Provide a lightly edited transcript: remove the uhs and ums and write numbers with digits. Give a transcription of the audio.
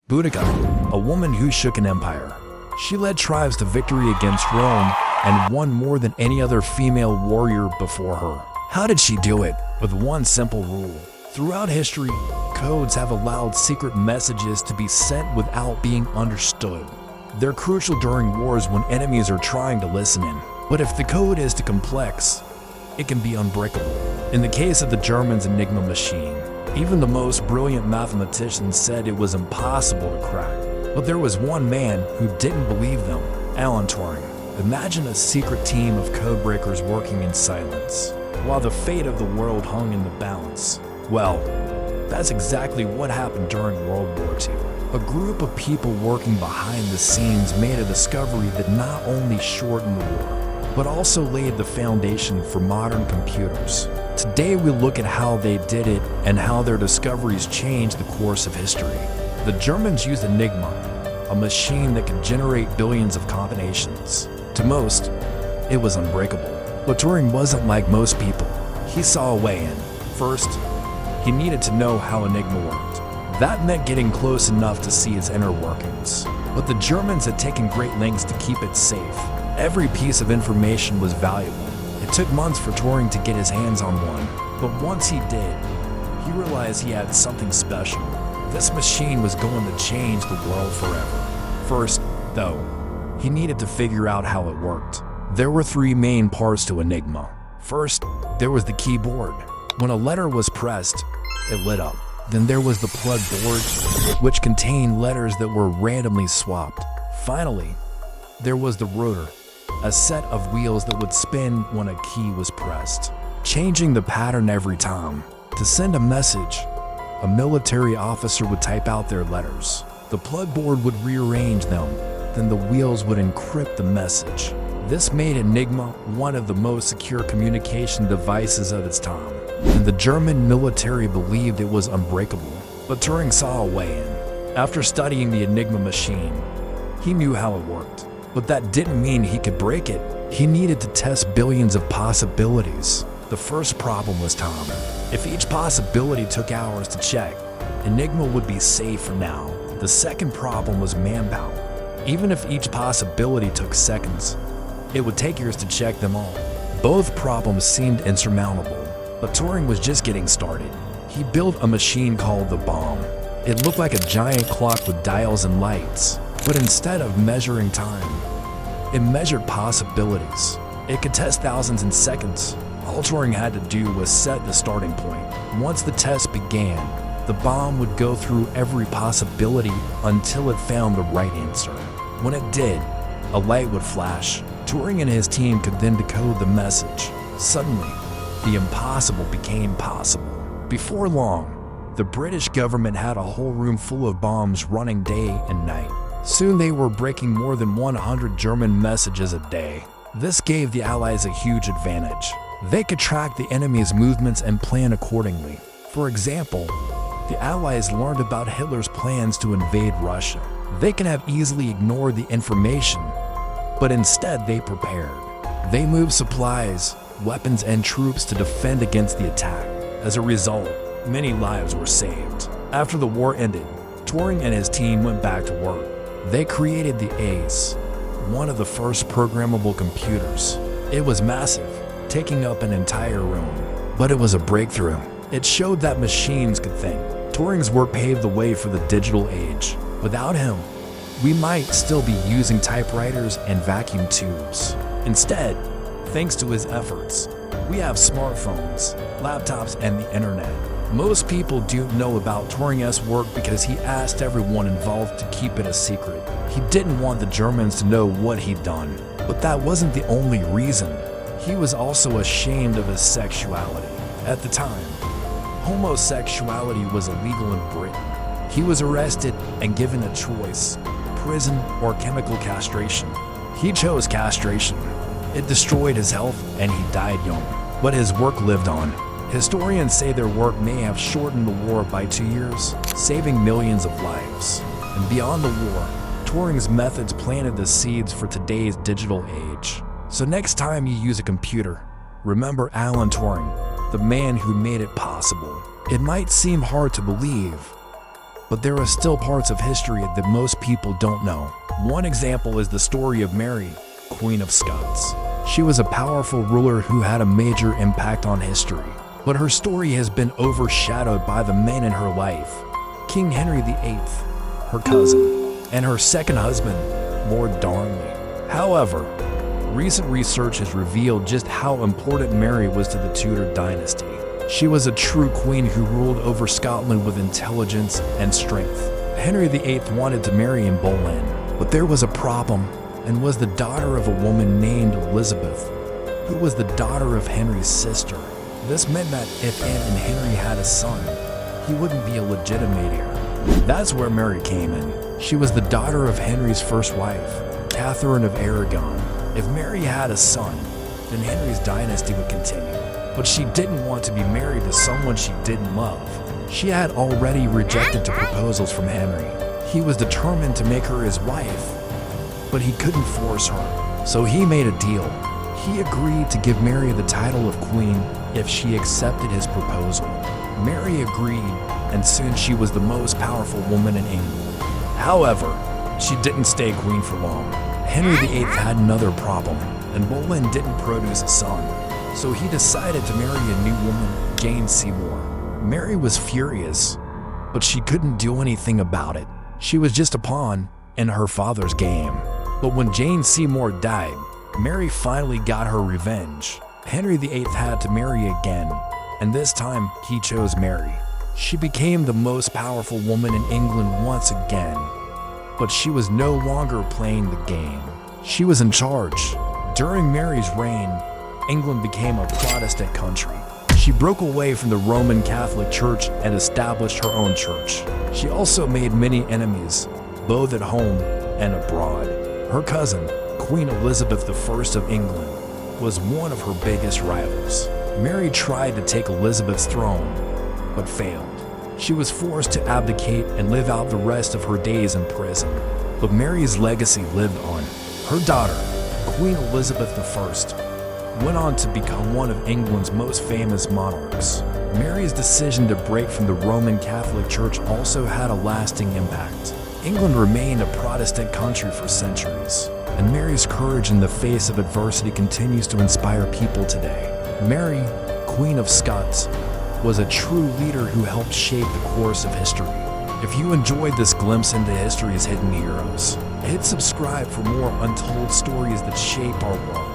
Boudica, a woman who shook an empire. She led tribes to victory against Rome and won more than any other female warrior before her. How did she do it? With one simple rule. Throughout history, codes have allowed secret messages to be sent without being understood. They're crucial during wars when enemies are trying to listen in. But if the code is too complex, it can be unbreakable. In the case of the Germans' Enigma machine, even the most brilliant mathematicians said it was impossible to crack. But there was one man who didn't believe them, Alan Turing. Imagine a secret team of codebreakers working in silence, while the fate of the world hung in the balance. Well, that's exactly what happened during World War II. A group of people working behind the scenes made a discovery that not only shortened the war, but also laid the foundation for modern computers. Today we look at how they did it and how their discoveries changed the course of history. The Germans used Enigma, a machine that could generate billions of combinations. To most, it was unbreakable. But Turing wasn't like most people. He saw a way in. First, he needed to know how Enigma worked. That meant getting close enough to see its inner workings. But the Germans had taken great lengths to keep it safe. Every piece of information was valuable. It took months for Turing to get his hands on one. But once he did, he realized he had something special. This machine was going to change the world forever. First, though, he needed to figure out how it worked. There were three main parts to Enigma. First, there was the keyboard. When a letter was pressed, it lit up. Then there was the plug board, which contained letters that were randomly swapped. Finally, there was the rotor, a set of wheels that would spin when a key was pressed, changing the pattern every time. To send a message, a military officer would type out their letters. The plug board would rearrange them, then the wheels would encrypt the message. This made Enigma one of the most secure communication devices of its time, and the German military believed it was unbreakable. But Turing saw a way in. After studying the Enigma machine, he knew how it worked. But that didn't mean he could break it. He needed to test billions of possibilities. The first problem was time. If each possibility took hours to check, Enigma would be safe for now. The second problem was manpower. Even if each possibility took seconds, it would take years to check them all. Both problems seemed insurmountable, but Turing was just getting started. He built a machine called the bomb. It looked like a giant clock with dials and lights, but instead of measuring time, it measured possibilities. It could test thousands in seconds. All Turing had to do was set the starting point. Once the test began, the bomb would go through every possibility until it found the right answer. When it did, a light would flash. Turing and his team could then decode the message. Suddenly, the impossible became possible. Before long, the British government had a whole room full of bombs running day and night. Soon they were breaking more than 100 German messages a day. This gave the Allies a huge advantage. They could track the enemy's movements and plan accordingly. For example, the Allies learned about Hitler's plans to invade Russia. They could have easily ignored the information, but instead they prepared. They moved supplies, weapons, and troops to defend against the attack. As a result, many lives were saved. After the war ended, Turing and his team went back to work. They created the ACE, one of the first programmable computers. It was massive, taking up an entire room. But it was a breakthrough. It showed that machines could think. Turing's work paved the way for the digital age. Without him, we might still be using typewriters and vacuum tubes. Instead, thanks to his efforts, we have smartphones, laptops, and the internet. Most people don't know about Turing's work because he asked everyone involved to keep it a secret. He didn't want the Germans to know what he'd done. But that wasn't the only reason. He was also ashamed of his sexuality. At the time, homosexuality was illegal in Britain. He was arrested and given a choice: prison or chemical castration. He chose castration. It destroyed his health and he died young. But his work lived on. Historians say their work may have shortened the war by 2 years, saving millions of lives. And beyond the war, Turing's methods planted the seeds for today's digital age. So next time you use a computer, remember Alan Turing, the man who made it possible. It might seem hard to believe, but there are still parts of history that most people don't know. One example is the story of Mary, Queen of Scots. She was a powerful ruler who had a major impact on history, but her story has been overshadowed by the men in her life: King Henry VIII, her cousin, and her second husband, Lord Darnley. However, recent research has revealed just how important Mary was to the Tudor dynasty. She was a true queen who ruled over Scotland with intelligence and strength. Henry VIII wanted to marry Anne Boleyn, but there was a problem, and was the daughter of a woman named Elizabeth, who was the daughter of Henry's sister. This meant that if Anne and Henry had a son, he wouldn't be a legitimate heir. That's where Mary came in. She was the daughter of Henry's first wife, Catherine of Aragon. If Mary had a son, then Henry's dynasty would continue. But she didn't want to be married to someone she didn't love. She had already rejected proposals from Henry. He was determined to make her his wife, but he couldn't force her. So he made a deal. He agreed to give Mary the title of queen if she accepted his proposal. Mary agreed, and soon she was the most powerful woman in England. However, she didn't stay queen for long. Henry VIII had another problem, and Boleyn didn't produce a son. So he decided to marry a new woman, Jane Seymour. Mary was furious, but she couldn't do anything about it. She was just a pawn in her father's game. But when Jane Seymour died, Mary finally got her revenge. Henry VIII had to marry again, and this time he chose Mary. She became the most powerful woman in England once again, but she was no longer playing the game. She was in charge. During Mary's reign, England became a Protestant country. She broke away from the Roman Catholic Church and established her own church. She also made many enemies, both at home and abroad. Her cousin, Queen Elizabeth I of England, was one of her biggest rivals. Mary tried to take Elizabeth's throne, but failed. She was forced to abdicate and live out the rest of her days in prison. But Mary's legacy lived on. Her daughter, Queen Elizabeth I, went on to become one of England's most famous monarchs. Mary's decision to break from the Roman Catholic Church also had a lasting impact. England remained a Protestant country for centuries, and Mary's courage in the face of adversity continues to inspire people today. Mary, Queen of Scots, was a true leader who helped shape the course of history. If you enjoyed this glimpse into history's hidden heroes, hit subscribe for more untold stories that shape our world.